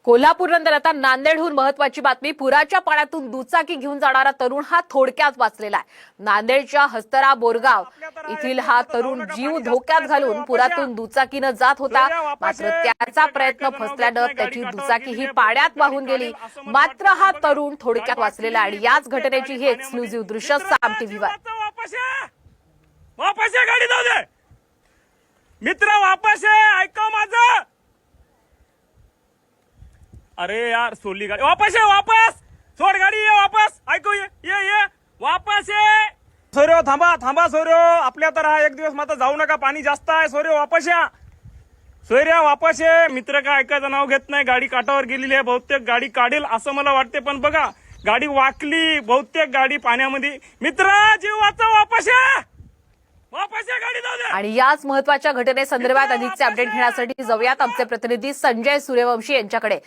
कोल्हापूरनंतर आता नांदेडहून महत्वाची बातमी। पुराच्या पाण्यातून दुचाकी घेऊन जाणारा तरुण हा थोडक्यात वाचलेला आहे। नांदेडच्या हस्तरा बोरगाव येथील हा तरुण जीव धोक्यात घालून पुरातून दुचाकीनं जात होता, मात्र त्याचा प्रयत्न फसल्यानं त्याची दुचाकी ही पाण्यात वाहून गेली। मात्र हा तरुण थोडक्यात वाचलेला आहे आणि याच घटनेची ही एक्सक्लुझिव्ह दृश्य साम टीव्हीवर। वापस ये, गाडी जाऊ दे मित्र, वापस ये, ऐका माझं। अरे यार सोडली गाडी, वापस ये, वापस सोड गाडी, ये वापस, ऐकू ये वापस ये। सोर्यो थांबा थांबा, सोर्यो आपल्या तर हा एक दिवस मात्र जाऊ नका, पाणी जास्त आहे। सोर्यो वापस या, सोयऱ्या वापस ये। मित्र काय ऐकायचं नाव घेत नाही, गाडी काठावर गेलेली आहे, बहुतेक गाडी काढेल असं मला वाटते, पण बघा गाडी वाकली, बहुतेक गाडी पाण्यामध्ये। मित्र जीव वाचव, वापस या, वापस या, गाडी जाऊ दे। आणि याच महत्वाच्या घटनेसंदर्भात अधिकचे अपडेट घेण्यासाठी जाऊयात आमचे प्रतिनिधी संजय सूर्यवंशी यांच्याकडे।